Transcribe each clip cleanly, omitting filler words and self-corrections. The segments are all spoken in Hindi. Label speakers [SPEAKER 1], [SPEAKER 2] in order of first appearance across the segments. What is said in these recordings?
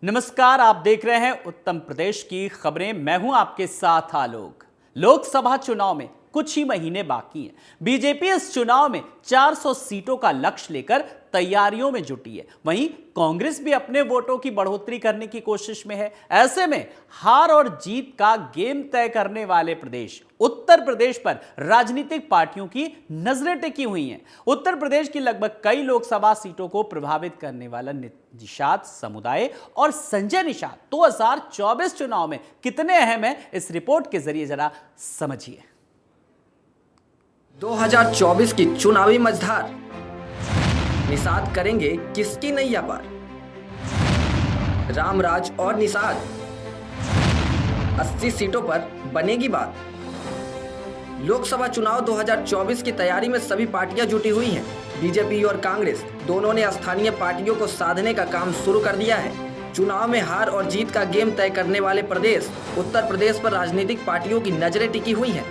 [SPEAKER 1] नमस्कार, आप देख रहे हैं उत्तम प्रदेश की खबरें। मैं हूं आपके साथ आलोक। लोकसभा चुनाव में कुछ ही महीने बाकी हैं। बीजेपी इस चुनाव में 400 सीटों का लक्ष्य लेकर तैयारियों में जुटी है। वहीं कांग्रेस भी अपने वोटों की बढ़ोतरी करने की कोशिश में है। ऐसे में हार और जीत का गेम तय करने वाले प्रदेश उत्तर प्रदेश पर राजनीतिक पार्टियों की नजरें टिकी हुई हैं। उत्तर प्रदेश की लगभग कई लोकसभा सीटों को प्रभावित करने वाला निषाद समुदाय और संजय निषाद 2024 चुनाव में कितने अहम है, इस रिपोर्ट के जरिए जरा समझिए।
[SPEAKER 2] 2024 की चुनावी मझधार, निषाद करेंगे किसकी नैया पार? रामराज और निषाद, 80 सीटों पर बनेगी बात। लोकसभा चुनाव 2024 की तैयारी में सभी पार्टियां जुटी हुई हैं। बीजेपी और कांग्रेस दोनों ने स्थानीय पार्टियों को साधने का काम शुरू कर दिया है। चुनाव में हार और जीत का गेम तय करने वाले प्रदेश उत्तर प्रदेश पर राजनीतिक पार्टियों की नजरें टिकी हुई हैं।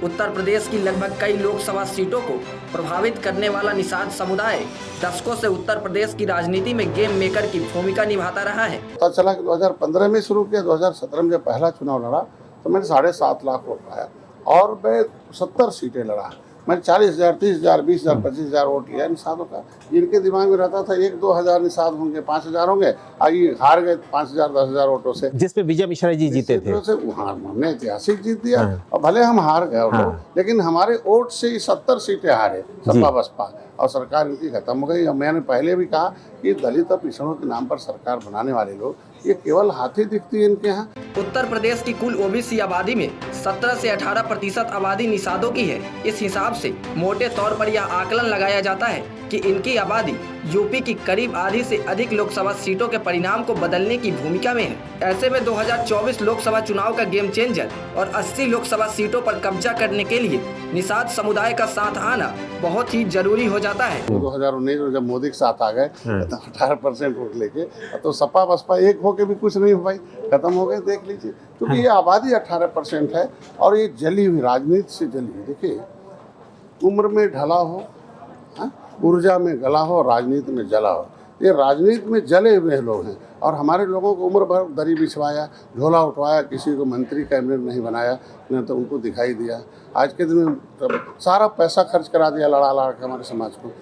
[SPEAKER 2] उत्तर प्रदेश की लगभग कई लोकसभा सीटों को प्रभावित करने वाला निषाद समुदाय दशकों से उत्तर प्रदेश की राजनीति में गेम मेकर की भूमिका निभाता रहा है।
[SPEAKER 3] पता चला कि 2015 में शुरू किया, 2017 में जब पहला चुनाव लड़ा तो मैंने 7.5 लाख वोट पाया और मैं 70 सीटें लड़ा। मैंने 40,000, 30,000, 20,000, 25,000 वोट लिया निषादों का। इनके दिमाग में रहता था 1-2 हज़ार निषाद होंगे, 5,000 होंगे। आगे हार गए 5,000, 10,000 वोटों से,
[SPEAKER 4] जिसपे विजय मिश्रा जी जीते थे।
[SPEAKER 3] हमने ऐतिहासिक जीत दिया। और भले हम हार गए लेकिन हमारे वोट से 70 सीटें हारे सपा बसपा, और सरकार इनकी खत्म हो गई। मैंने पहले भी कहा कि दलित और पिछड़ों के नाम पर सरकार बनाने वाले लोग ये केवल हाथी दिखती है इनके यहाँ।
[SPEAKER 2] उत्तर प्रदेश की कुल ओबीसी आबादी में 17 से 18% आबादी निषादों की है। इस हिसाब से मोटे तौर पर यह आकलन लगाया जाता है कि इनकी आबादी यूपी की करीब आधी से अधिक लोकसभा सीटों के परिणाम को बदलने की भूमिका में है। ऐसे में 2024 लोकसभा चुनाव का गेम चेंजर और 80 लोकसभा सीटों पर कब्जा करने के लिए निषाद समुदाय का साथ आना बहुत ही जरूरी हो जाता है।
[SPEAKER 3] 2019 में जब मोदी के साथ आ गए तो 18% वोट लेके, तो सपा बसपा एक होके भी कुछ नहीं हो पाई, खत्म हो गए। देख लीजिए, क्योंकि ये आबादी 18% है और ये जली हुई, राजनीति से जली हुई। देखिए, उम्र में ढला हो, ऊर्जा में गला हो, राजनीति में जला हो। ये राजनीति में जले हुए लोग हैं और हमारे लोगों को उम्र भर दरी बिछवाया, झोला उठवाया, किसी को मंत्री कैबिनेट नहीं बनाया, न तो उनको दिखाई दिया। आज के दिन में सारा पैसा खर्च करा दिया लड़ा लड़ा के हमारे समाज को।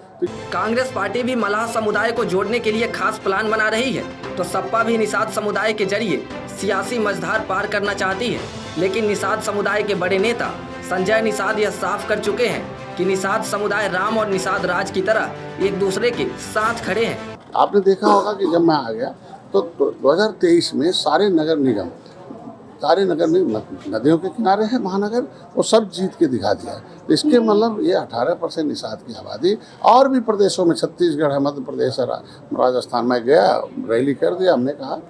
[SPEAKER 2] कांग्रेस पार्टी भी मल्लाह समुदाय को जोड़ने के लिए खास प्लान बना रही है, तो सपा भी निषाद समुदाय के जरिए सियासी मझधार पार करना चाहती है। लेकिन निषाद समुदाय के बड़े नेता संजय निषाद यह साफ कर चुके हैं कि निषाद समुदाय राम और निषाद राज की तरह एक दूसरे के साथ खड़े हैं।
[SPEAKER 3] आपने देखा होगा कि जब मैं आ गया तो 2023 में सारे नगर निगम, सारे नगर नदियों के किनारे है महानगर, वो सब जीत के दिखा दिया। इसके मतलब ये 18% निषाद की आबादी। और भी प्रदेशों में, छत्तीसगढ़ है, मध्य प्रदेश है, राजस्थान में गया, रैली कर दिया। हमने कहा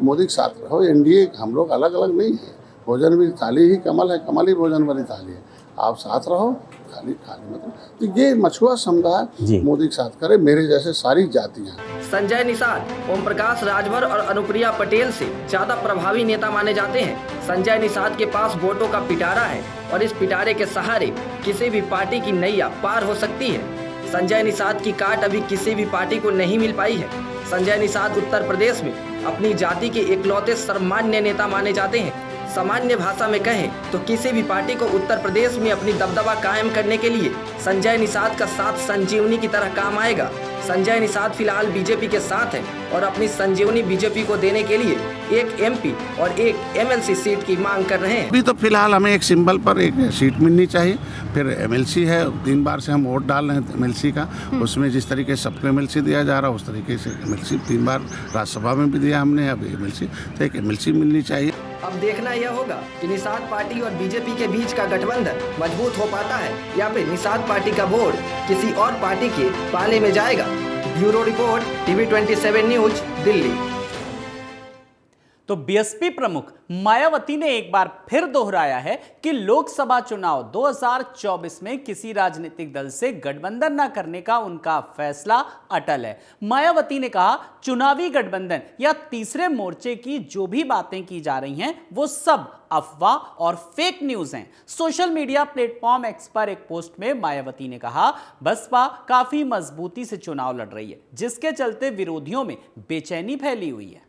[SPEAKER 3] मोदी के साथ रहो, एनडीए, हम लोग अलग अलग नहीं है। भोजन भी थाली ही कमल है, कमल ही भोजन वाली थाली है। आप साथ रहो, खाली मतलब। तो ये मछुआ समुदाय मोदी के साथ करे, मेरे जैसे सारी जातियां।
[SPEAKER 2] संजय निषाद ओम प्रकाश राजभर और अनुप्रिया पटेल से ज्यादा प्रभावी नेता माने जाते हैं। संजय निषाद के पास वोटों का पिटारा है और इस पिटारे के सहारे किसी भी पार्टी की नैया पार हो सकती है। संजय निषाद की काट अभी किसी भी पार्टी को नहीं मिल पाई है। संजय निषाद उत्तर प्रदेश में अपनी जाति के इकलौते सर्वमान्य नेता माने जाते हैं। सामान्य भाषा में कहें तो किसी भी पार्टी को उत्तर प्रदेश में अपनी दबदबा कायम करने के लिए संजय निषाद का साथ संजीवनी की तरह काम आएगा। संजय निषाद फिलहाल बीजेपी के साथ है और अपनी संजीवनी बीजेपी को देने के लिए एक एमपी और एक एमएलसी सीट की मांग कर रहे हैं।
[SPEAKER 3] अभी तो फिलहाल हमें एक सिंबल पर एक सीट मिलनी चाहिए। फिर एमएलसी है, 3 बार से हम वोट डाल रहे हैं एमएलसी का। उसमें जिस तरीके से सबको एमएलसी दिया जा रहा है उस तरीके से एमएलसी 3 बार राज्यसभा में भी दिया हमने, अब एमएलसी, तो एक एमएलसी मिलनी चाहिए।
[SPEAKER 2] अब देखना यह होगा कि निषाद पार्टी और बीजेपी के बीच का गठबंधन मजबूत हो पाता है या फिर निषाद पार्टी का वोट किसी और पार्टी के पाले में जाएगा। Bureau report, TV 27 news, Delhi.
[SPEAKER 1] तो बीएसपी प्रमुख मायावती ने एक बार फिर दोहराया है कि लोकसभा चुनाव 2024 में किसी राजनीतिक दल से गठबंधन न करने का उनका फैसला अटल है। मायावती ने कहा, चुनावी गठबंधन या तीसरे मोर्चे की जो भी बातें की जा रही हैं वो सब अफवाह और फेक न्यूज हैं। सोशल मीडिया प्लेटफॉर्म एक्स पर एक पोस्ट में मायावती ने कहा, बसपा काफी मजबूती से चुनाव लड़ रही है, जिसके चलते विरोधियों में बेचैनी फैली हुई है।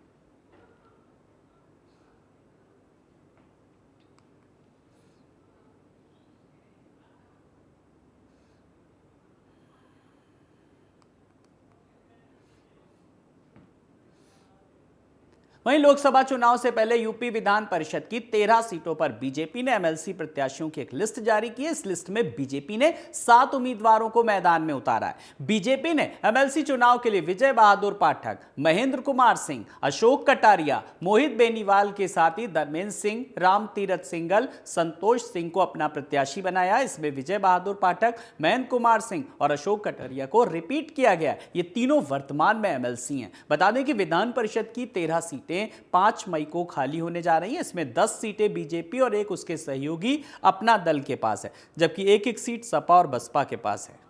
[SPEAKER 1] वहीं लोकसभा चुनाव से पहले यूपी विधान परिषद की 13 सीटों पर बीजेपी ने एमएलसी प्रत्याशियों की एक लिस्ट जारी की है। इस लिस्ट में बीजेपी ने 7 उम्मीदवारों को मैदान में उतारा है। बीजेपी ने एमएलसी चुनाव के लिए विजय बहादुर पाठक, महेंद्र कुमार सिंह, अशोक कटारिया, मोहित बेनीवाल के साथ ही धर्मेंद्र सिंह, राम तीरथ सिंघल, संतोष सिंह को अपना प्रत्याशी बनाया। इसमें विजय बहादुर पाठक, महेंद्र कुमार सिंह और अशोक कटारिया को रिपीट किया गया। ये तीनों वर्तमान में एमएलसी हैं। बता दें कि विधान परिषद की 13 सीटें 5 मई को खाली होने जा रही हैं। इसमें 10 सीटें बीजेपी और एक उसके सहयोगी अपना दल के पास है, जबकि एक सीट सपा और बसपा के पास है।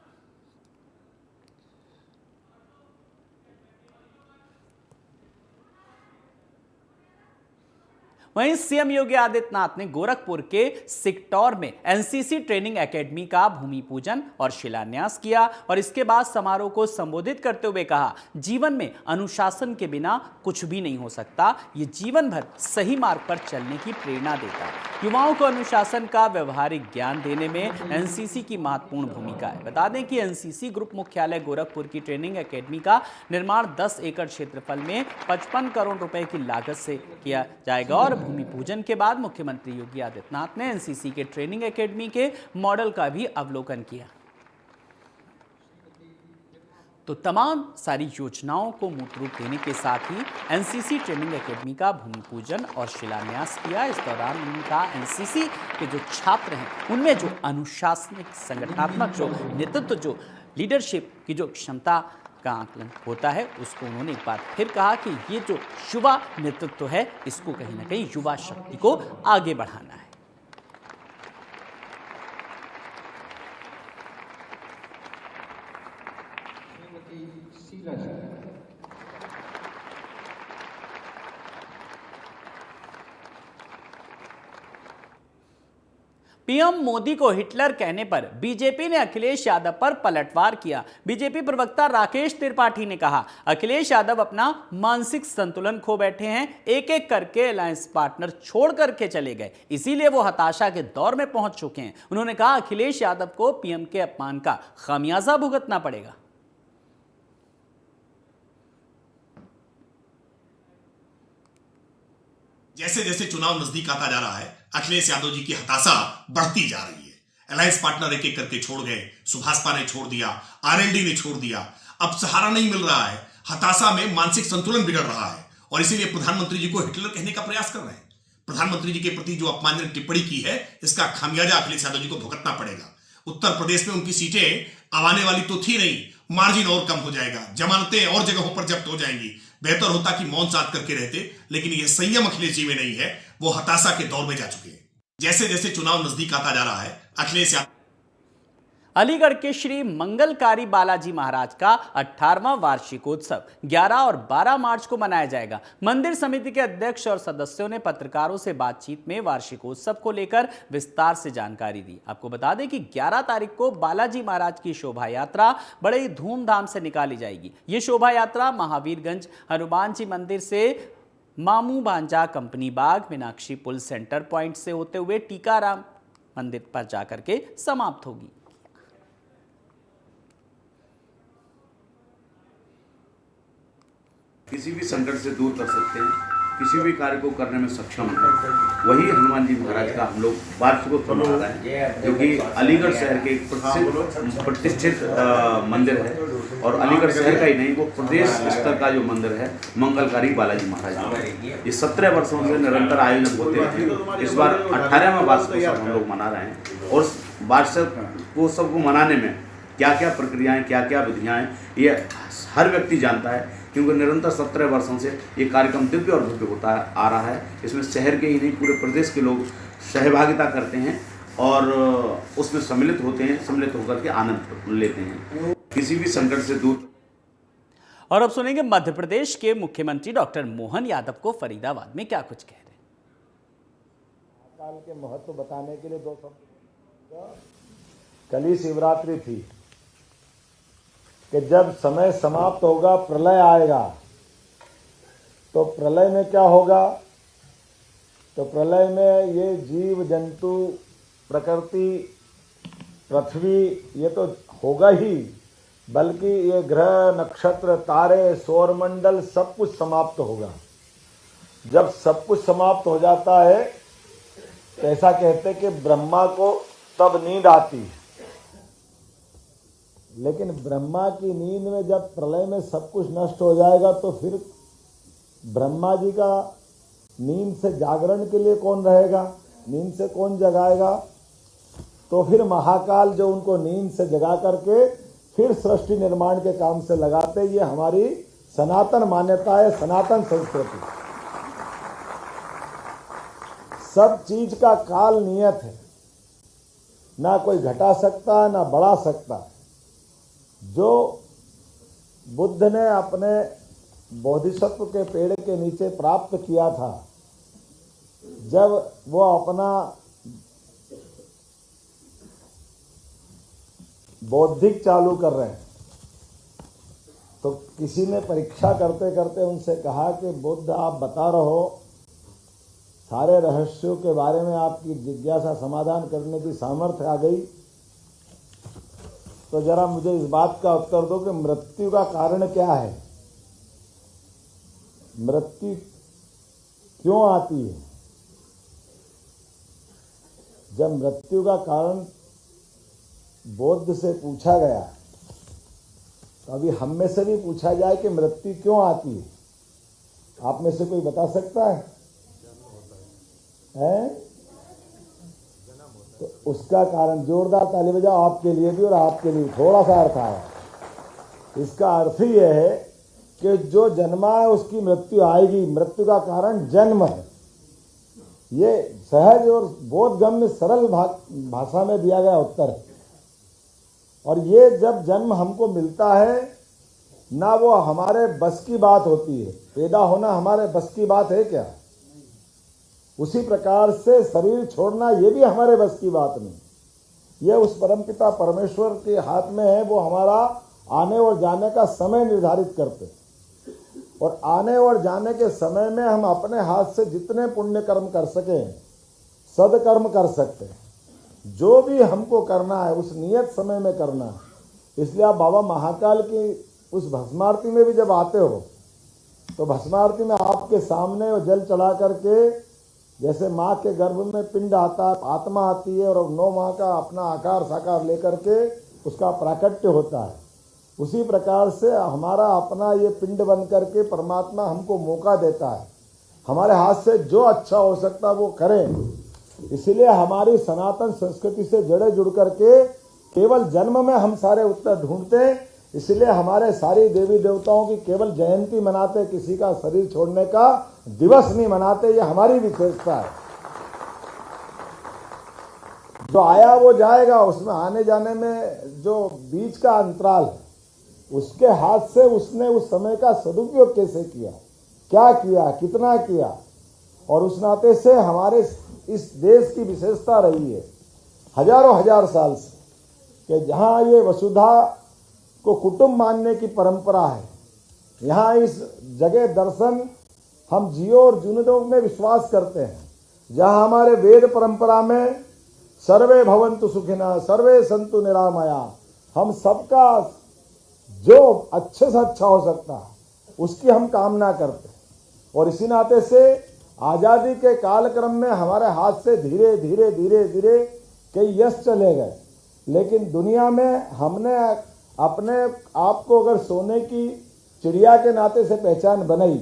[SPEAKER 1] वहीं सीएम योगी आदित्यनाथ ने गोरखपुर के सिकटौर में एनसीसी ट्रेनिंग एकेडमी का भूमि पूजन और शिलान्यास किया और इसके बाद समारोह को संबोधित करते हुए कहा, जीवन में अनुशासन के बिना कुछ भी नहीं हो सकता। ये जीवन भर सही मार्ग पर चलने की प्रेरणा देता है। युवाओं को अनुशासन का व्यवहारिक ज्ञान देने में एनसीसी की महत्वपूर्ण भूमिका है। बता दें कि एनसीसी ग्रुप मुख्यालय गोरखपुर की ट्रेनिंग एकेडमी का निर्माण 10 एकड़ क्षेत्रफल में 55 करोड़ रुपए की लागत से किया जाएगा और भूमि पूजन के बाद मुख्यमंत्री योगी आदित्यनाथ ने एनसीसी के ट्रेनिंग एकेडमी के मॉडल का भी अवलोकन किया। तो तमाम सारी योजनाओं को मूर्त रूप देने के साथ ही एनसीसी ट्रेनिंग एकेडमी का भूमि पूजन और शिलान्यास किया। इस दौरान उनका एनसीसी के जो छात्र हैं उनमें जो अनुशासनिक, संगठनात्मक, जो नेतृत्व, जो लीडरशिप की जो क्षमता का आकलन होता है, उसको उन्होंने एक बार फिर कहा कि ये जो युवा नेतृत्व है, इसको कहीं ना कहीं युवा शक्ति को आगे बढ़ाना है। पीएम मोदी को हिटलर कहने पर बीजेपी ने अखिलेश यादव पर पलटवार किया। बीजेपी प्रवक्ता राकेश त्रिपाठी ने कहा, अखिलेश यादव अपना मानसिक संतुलन खो बैठे हैं। एक एक करके अलायंस पार्टनर छोड़ करके चले गए, इसीलिए वो हताशा के दौर में पहुंच चुके हैं। उन्होंने कहा, अखिलेश यादव को पीएम के अपमान का खामियाजा भुगतना पड़ेगा।
[SPEAKER 5] जैसे जैसे चुनाव नजदीक आता जा रहा है, अखिलेश यादव जी की हताशा बढ़ती जा रही है। अलायंस पार्टनर एक एक करके छोड़ गए, सुभाषपा ने छोड़ दिया, आरएलडी ने छोड़ दिया, अब सहारा नहीं मिल रहा है। हताशा में मानसिक संतुलन बिगड़ रहा है और इसीलिए प्रधानमंत्री जी को हिटलर कहने का प्रयास कर रहे हैं। प्रधानमंत्री जी के प्रति जो अपमानजनक टिप्पणी की है, इसका खामियाजा अखिलेश यादव जी को भुगतना पड़ेगा। उत्तर प्रदेश में उनकी सीटें आने वाली तो थी नहीं, मार्जिन और कम हो जाएगा, जमानतें और जगहों पर जब्त हो जाएंगी। बेहतर होता कि मौन साध करके रहते, लेकिन यह संयम अखिलेश जी में नहीं है। वो हताशा के दौर में जा चुके हैं। जैसे जैसे चुनाव नजदीक आता जा रहा है, अखिलेश यादव
[SPEAKER 1] अलीगढ़ के श्री मंगलकारी बालाजी महाराज का 18वां वार्षिकोत्सव 11 और 12 मार्च को मनाया जाएगा। मंदिर समिति के अध्यक्ष और सदस्यों ने पत्रकारों से बातचीत में वार्षिकोत्सव को लेकर विस्तार से जानकारी दी। आपको बता दें कि 11 तारीख को बालाजी महाराज की शोभा यात्रा बड़े ही धूमधाम से निकाली जाएगी। ये शोभा यात्रा महावीरगंज हनुमान जी मंदिर से मामू भांजा कंपनी बाग, मीनाक्षी पुल सेंटर पॉइंट से होते हुए टीकाराम मंदिर पर जाकर के समाप्त होगी।
[SPEAKER 6] किसी भी संकट से दूर कर सकते हैं, किसी भी कार्य को करने में सक्षम है। वही हनुमान जी महाराज का हम लोग वार्षिकोत्सव मना रहे हैं, जो कि अलीगढ़ शहर के एक प्रतिष्ठित मंदिर है और अलीगढ़ शहर का ही नहीं, वो प्रदेश स्तर का जो मंदिर है मंगलकारी बालाजी महाराज। ये 17 वर्षों से निरंतर आयोजन होते हैं। इस बार 18वां वार्षिकोत्सव हम लोग मना रहे हैं और वार्षिकोत्सव को मनाने में क्या क्या प्रक्रियाएं, क्या क्या विधियाँ हैं, ये हर व्यक्ति जानता है, क्योंकि निरंतर 17 वर्षों से ये कार्यक्रम दिव्य और भव्य होता आ रहा है। इसमें शहर के ही नहीं, पूरे प्रदेश के लोग सहभागिता करते हैं और उसमें सम्मिलित होते हैं, सम्मिलित होकर के आनंद लेते हैं, किसी भी संकट से दूर।
[SPEAKER 1] और अब सुनेंगे मध्य प्रदेश के मुख्यमंत्री डॉक्टर मोहन यादव को फरीदाबाद में क्या कुछ कह रहे हैं।
[SPEAKER 7] काल के महत्व बताने के लिए 2 शब्द। कल ही शिवरात्रि थी कि जब समय समाप्त होगा, प्रलय आएगा, तो प्रलय में क्या होगा? तो प्रलय में ये जीव जंतु, प्रकृति, पृथ्वी, ये तो होगा ही, बल्कि ये ग्रह, नक्षत्र, तारे, सौरमंडल सब कुछ समाप्त होगा। जब सब कुछ समाप्त हो जाता है तो ऐसा कहते हैं कि ब्रह्मा को तब नींद आती है, लेकिन ब्रह्मा की नींद में जब प्रलय में सब कुछ नष्ट हो जाएगा तो फिर ब्रह्मा जी का नींद से जागरण के लिए कौन रहेगा, नींद से कौन जगाएगा? तो फिर महाकाल जो उनको नींद से जगा करके फिर सृष्टि निर्माण के काम से लगाते। ये हमारी सनातन मान्यता है, सनातन संस्कृति। सब चीज का काल नियत है, ना कोई घटा सकता है ना बढ़ा सकता है। जो बुद्ध ने अपने बोधिसत्व के पेड़ के नीचे प्राप्त किया था, जब वो अपना बौद्धिक चालू कर रहे हैं तो किसी ने परीक्षा करते करते उनसे कहा कि बुद्ध आप बता रहो, सारे रहस्यों के बारे में आपकी जिज्ञासा समाधान करने की सामर्थ्य आ गई, तो जरा मुझे इस बात का उत्तर दो कि मृत्यु का कारण क्या है, मृत्यु क्यों आती है? जब मृत्यु का कारण बौद्ध से पूछा गया तो अभी हम में से भी पूछा जाए कि मृत्यु क्यों आती है, आप में से कोई बता सकता है? तो उसका कारण, जोरदार ताली बजाओ आपके लिए भी और आपके लिए थोड़ा सा अर्थ आया। इसका अर्थ ही यह है कि जो जन्मा है उसकी मृत्यु आएगी। मृत्यु का कारण जन्म है। ये सहज और बोधगम्य सरल भाषा में दिया गया उत्तर है। और ये जब जन्म हमको मिलता है ना, वो हमारे बस की बात होती है। पैदा होना हमारे बस की बात है क्या? उसी प्रकार से शरीर छोड़ना ये भी हमारे बस की बात नहीं। ये उस परमपिता परमेश्वर के हाथ में है। वो हमारा आने और जाने का समय निर्धारित करते, और आने और जाने के समय में हम अपने हाथ से जितने पुण्य कर्म कर सकें, सदकर्म कर सकते हैं। जो भी हमको करना है उस नियत समय में करना है। इसलिए आप बाबा महाकाल की उस भस्मारती में भी जब आते हो तो भस्मारती में आपके सामने वो जल चढ़ा करके, जैसे माँ के गर्भ में पिंड आता है, आत्मा आती है और 9 माह का अपना आकार साकार लेकर के उसका प्राकट्य होता है, उसी प्रकार से हमारा अपना ये पिंड बन करके परमात्मा हमको मौका देता है। हमारे हाथ से जो अच्छा हो सकता है वो करें। इसलिए हमारी सनातन संस्कृति से जड़े जुड़ करके केवल जन्म में हम सारे उत्तर ढूंढते। इसलिए हमारे सारी देवी देवताओं की केवल जयंती मनाते, किसी का शरीर छोड़ने का दिवस नहीं मनाते। ये हमारी विशेषता है। जो आया वो जाएगा, उसमें आने जाने में जो बीच का अंतराल है उसके हाथ से उसने उस समय का सदुपयोग कैसे किया, क्या किया, कितना किया। और उस नाते से हमारे इस देश की विशेषता रही है हजारों हजार साल से कि जहाँ ये वसुधा को कुटुंब मानने की परंपरा है, यहाँ इस जगह दर्शन हम जियो और जुनदों में विश्वास करते हैं। जहाँ हमारे वेद परंपरा में सर्वे भवन्तु सुखिनः सर्वे सन्तु निरामया, हम सबका जो अच्छे से अच्छा हो सकता है उसकी हम कामना करते हैं। और इसी नाते से आज़ादी के कालक्रम में हमारे हाथ से धीरे धीरे धीरे धीरे कई यश चले गए, लेकिन दुनिया में हमने अपने आप को अगर सोने की चिड़िया के नाते से पहचान बनाई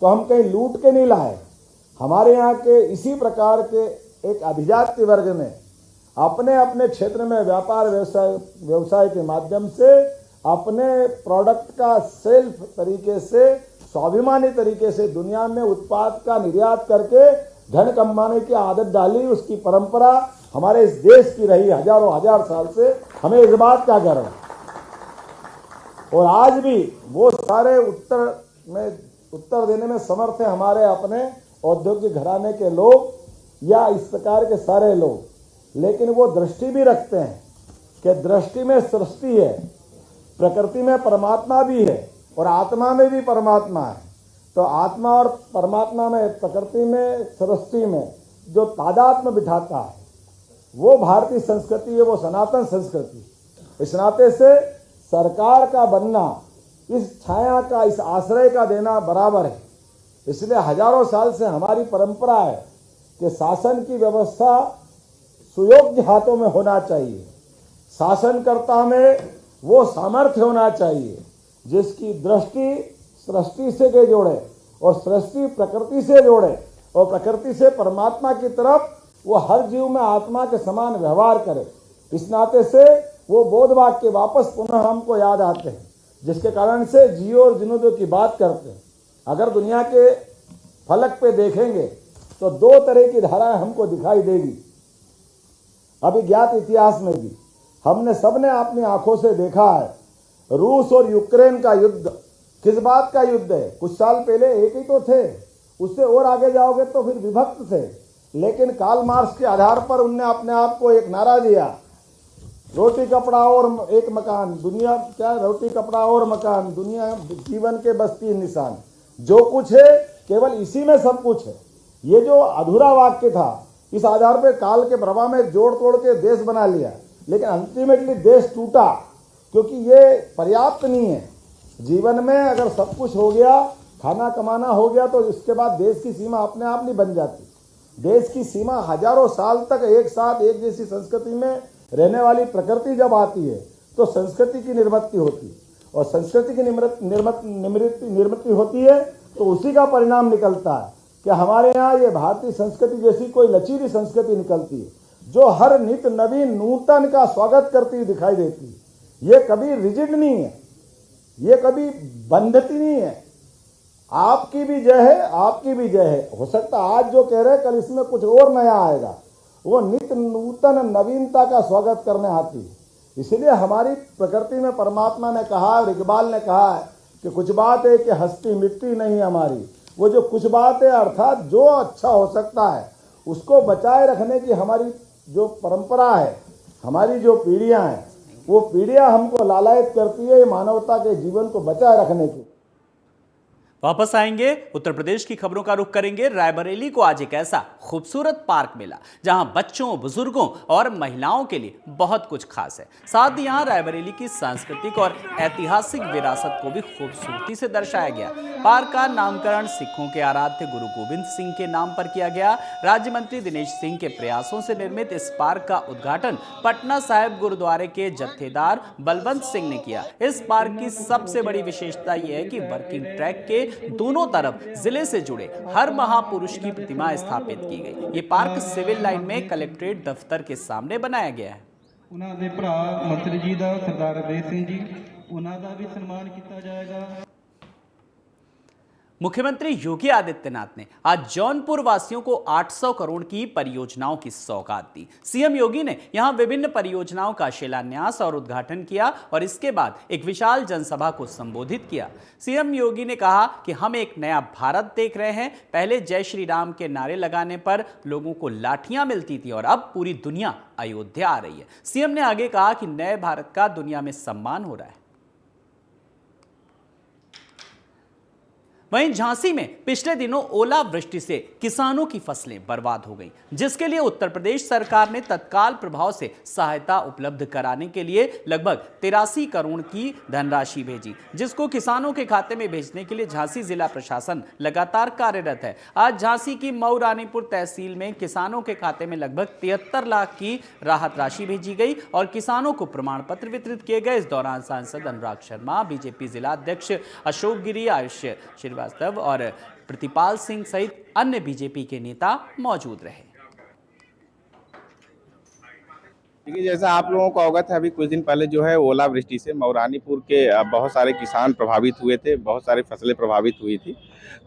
[SPEAKER 7] तो हम कहीं लूट के नहीं लाए। हमारे यहाँ के इसी प्रकार के एक अभिजात्य वर्ग ने अपने अपने क्षेत्र में व्यापार व्यवसाय के माध्यम से अपने प्रोडक्ट का सेल्फ तरीके से, स्वाभिमानी तरीके से दुनिया में उत्पाद का निर्यात करके धन कमाने की आदत डाली। उसकी परंपरा हमारे इस देश की रही हजारों हजार साल से। हमें इस बात का गर्व है। और आज भी वो सारे उत्तर देने में समर्थ है हमारे अपने औद्योगिक घराने के लोग या इस प्रकार के सारे लोग। लेकिन वो दृष्टि भी रखते हैं कि दृष्टि में सृष्टि है, प्रकृति में परमात्मा भी है और आत्मा में भी परमात्मा है। तो आत्मा और परमात्मा में, प्रकृति में, सृष्टि में जो तादात्म्य बिठाता है वो भारतीय संस्कृति है, वो सनातन संस्कृति। इस नाते से सरकार का बनना, इस छाया का, इस आश्रय का देना बराबर है। इसलिए हजारों साल से हमारी परंपरा है कि शासन की व्यवस्था सुयोग्य हाथों में होना चाहिए। शासनकर्ता में वो सामर्थ्य होना चाहिए जिसकी दृष्टि सृष्टि से जोड़े और सृष्टि प्रकृति से जोड़े और प्रकृति से परमात्मा की तरफ वो हर जीव में आत्मा के समान व्यवहार करे। इस नाते से वो बोध वाक्य वापस पुनः हमको याद आते हैं, जिसके कारण से जियो और जिनोदो की बात करते हैं। अगर दुनिया के फलक पे देखेंगे तो दो तरह की धाराएं हमको दिखाई देगी। अभिज्ञात इतिहास में भी हमने सबने अपनी आंखों से देखा है। रूस और यूक्रेन का युद्ध किस बात का युद्ध है? कुछ साल पहले एक ही तो थे, उससे और आगे जाओगे तो फिर विभक्त थे। लेकिन कार्ल मार्क्स के आधार पर उनने अपने आप को एक नारा दिया, रोटी कपड़ा और एक मकान, दुनिया क्या, रोटी कपड़ा और मकान, दुनिया जीवन के बस 3 निशान। जो कुछ है केवल इसी में सब कुछ है। ये जो अधूरा वाक्य था, इस आधार पर काल के प्रभाव में जोड़ तोड़ के देश बना लिया, लेकिन अल्टीमेटली देश टूटा, क्योंकि ये पर्याप्त नहीं है। जीवन में अगर सब कुछ हो गया, खाना कमाना हो गया, तो इसके बाद देश की सीमा अपने आप नहीं बन जाती। देश की सीमा हजारों साल तक एक साथ एक जैसी संस्कृति में रहने वाली प्रकृति जब आती है तो संस्कृति की निर्मिति होती है, और संस्कृति की निर्मिति होती है तो उसी का परिणाम निकलता है कि हमारे यहाँ ये भारतीय संस्कृति जैसी कोई लचीली संस्कृति निकलती है, जो हर नित नवीन नूतन का स्वागत करती हुई दिखाई देती है। ये कभी रिजिड नहीं है, ये कभी बंधती नहीं है। आपकी भी जय है, आपकी भी जय है। हो सकता आज जो कह रहे कल इसमें कुछ और नया आएगा। वो नित्य नूतन नवीनता का स्वागत करने आती है। इसलिए हमारी प्रकृति में परमात्मा ने कहा और इकबाल ने कहा है कि कुछ बात है कि हस्ती मिट्टी नहीं हमारी। वो जो कुछ बात है अर्थात जो अच्छा हो सकता है उसको बचाए रखने की हमारी जो परंपरा है, हमारी जो पीढ़ियां हैं, वो पीढ़ियां हमको लालायित करती है मानवता के जीवन को बचाए रखने की।
[SPEAKER 1] वापस आएंगे, उत्तर प्रदेश की खबरों का रुख करेंगे। रायबरेली को आज एक ऐसा खूबसूरत पार्क मिला जहां बच्चों, बुजुर्गों और महिलाओं के लिए बहुत कुछ खास है। साथ ही यहां रायबरेली की सांस्कृतिक और ऐतिहासिक विरासत को भी खूबसूरती से दर्शाया गया। पार्क का नामकरण सिखों के आराध्य गुरु गोविंद सिंह के नाम पर किया गया। राज्य मंत्री दिनेश सिंह के प्रयासों से निर्मित इस पार्क का उद्घाटन पटना साहिब गुरुद्वारे के जत्थेदार बलवंत सिंह ने किया। इस पार्क की सबसे बड़ी विशेषता यह है कि वर्किंग ट्रैक के दोनों तरफ जिले से जुड़े हर महापुरुष की प्रतिमा स्थापित की गई। ये पार्क सिविल लाइन में कलेक्ट्रेट दफ्तर के सामने बनाया गया है।
[SPEAKER 8] उन्हां दे भरा मंत्री जी दा सरदार अवैध सिंह जी, उन्हां दा भी सम्मान किया जाएगा।
[SPEAKER 1] मुख्यमंत्री योगी आदित्यनाथ ने आज जौनपुर वासियों को 800 करोड़ की परियोजनाओं की सौगात दी। सीएम योगी ने यहां विभिन्न परियोजनाओं का शिलान्यास और उद्घाटन किया और इसके बाद एक विशाल जनसभा को संबोधित किया। सीएम योगी ने कहा कि हम एक नया भारत देख रहे हैं। पहले जय श्री राम के नारे लगाने पर लोगों को लाठियां मिलती थी और अब पूरी दुनिया अयोध्या आ रही है। सीएम ने आगे कहा कि नए भारत का दुनिया में सम्मान हो रहा है। वहीं झांसी में पिछले दिनों ओलावृष्टि से किसानों की फसलें बर्बाद हो गईं, जिसके लिए उत्तर प्रदेश सरकार ने तत्काल प्रभाव से सहायता उपलब्ध कराने के लिए लगभग 83 करोड़ की धनराशि भेजी, जिसको किसानों के खाते में भेजने के लिए झांसी जिला प्रशासन लगातार कार्यरत है। आज झांसी की मऊ रानीपुर तहसील में किसानों के खाते में लगभग 73 लाख की राहत राशि भेजी गई और किसानों को प्रमाण पत्र वितरित किए गए। इस दौरान सांसद अनुराग शर्मा, बीजेपी जिला अध्यक्ष अशोक गिरी, आयुष श्रीवास्तव और प्रतिपाल सिंह सहित अन्य बीजेपी के नेता मौजूद रहे।
[SPEAKER 9] देखिए, जैसा आप लोगों को अवगत है, अभी कुछ दिन पहले जो है ओलावृष्टि से मऊरानीपुर के बहुत सारे किसान प्रभावित हुए थे, बहुत सारी फसलें प्रभावित हुई थी।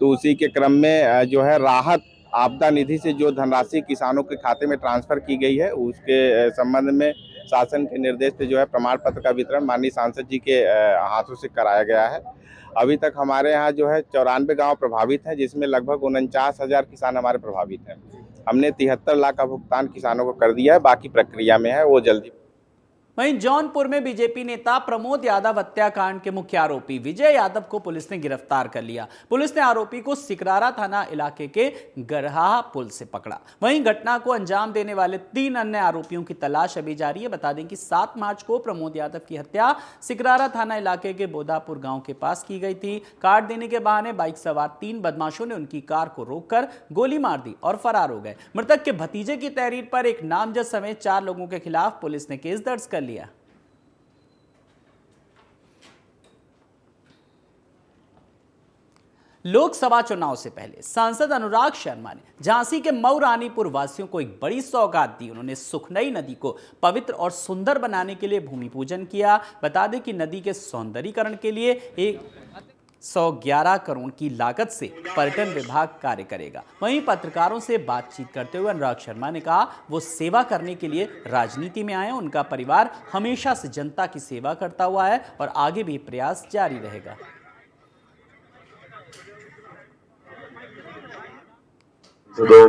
[SPEAKER 9] तो उसी के क्रम में जो है राहत आपदा निधि से जो धनराशि किसानों के खाते में ट्रांसफर की गई है, उसके संबंध में शासन के निर्देश पे जो है प्रमाण पत्र का वितरण माननीय सांसद जी के हाथों से कराया गया है। अभी तक हमारे यहाँ जो है 94 गांव प्रभावित हैं, जिसमें लगभग 49,000 किसान हमारे प्रभावित हैं। हमने 73 लाख का भुगतान किसानों को कर दिया है, बाकी प्रक्रिया में है, वो जल्दी।
[SPEAKER 1] वहीं जौनपुर में बीजेपी नेता प्रमोद यादव हत्याकांड के मुख्य आरोपी विजय यादव को पुलिस ने गिरफ्तार कर लिया। पुलिस ने आरोपी को सिकरारा थाना इलाके के गरहा पुल से पकड़ा। वहीं घटना को अंजाम देने वाले 3 अन्य आरोपियों की तलाश अभी जारी है। बता दें कि 7 मार्च को प्रमोद यादव की हत्या सिकरारा थाना इलाके के बोधापुर गांव के पास की गई थी। काट देने के बहाने बाइक सवार 3 बदमाशों ने उनकी कार को रोककर गोली मार दी और फरार हो गए। मृतक के भतीजे की तहरीर पर एक नामजद समेत 4 लोगों के खिलाफ पुलिस ने केस दर्ज कर लिया। लोकसभा चुनाव से पहले सांसद अनुराग शर्मा ने झांसी के मऊ रानीपुर वासियों को एक बड़ी सौगात दी। उन्होंने सुखनई नदी को पवित्र और सुंदर बनाने के लिए भूमि पूजन किया। बता दें कि नदी के सौंदर्यीकरण के लिए 111 करोड़ की लागत से पर्यटन विभाग कार्य करेगा। वहीं पत्रकारों से बातचीत करते हुए अनुराग शर्मा ने कहा वो सेवा करने के लिए राजनीति में आए। उनका परिवार हमेशा से जनता की सेवा करता हुआ है और आगे भी प्रयास जारी रहेगा।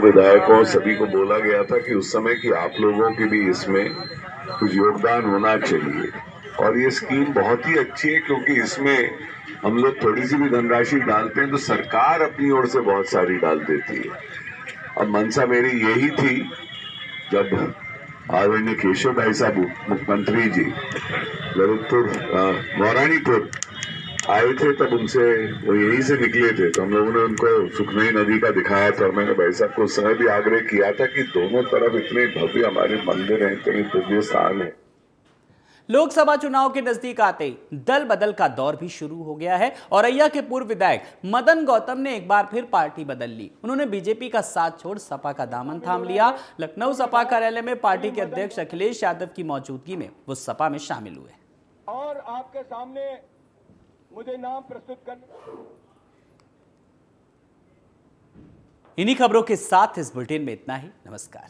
[SPEAKER 10] विधायकों सभी को बोला गया था कि उस समय कि आप लोगों के भी इसमें कुछ योगदान होना चाहिए और ये स्कीम बहुत ही अच्छी है क्योंकि इसमें हम लोग थोड़ी सी भी धनराशि डालते हैं तो सरकार अपनी ओर से बहुत सारी डाल देती है। अब मंशा मेरी यही थी, जब आदरणीय केशव भाई साहब मुख्यमंत्री जी ललितपुर मौरानीपुर आए थे तब उनसे वो यहीं से निकले थे तो हम लोगों ने उनको सुखनई नदी का दिखाया था। मैंने भाई साहब को उस समय भी आग्रह किया था कि दोनों तरफ इतने भव्य हमारे मंदिर हैं, इतने दिव्य स्थान है।
[SPEAKER 1] लोकसभा चुनाव के नजदीक आते ही दल बदल का दौर भी शुरू हो गया है। औरैया के पूर्व विधायक मदन गौतम ने एक बार फिर पार्टी बदल ली। उन्होंने बीजेपी का साथ छोड़ सपा का दामन थाम लिया। लखनऊ सपा कार्यालय में पार्टी के अध्यक्ष अखिलेश यादव की मौजूदगी में वो सपा में शामिल हुए।
[SPEAKER 7] और आपके सामने मुझे नाम प्रस्तुत करने।
[SPEAKER 1] इन्हीं खबरों के साथ इस बुलेटिन में इतना ही। नमस्कार।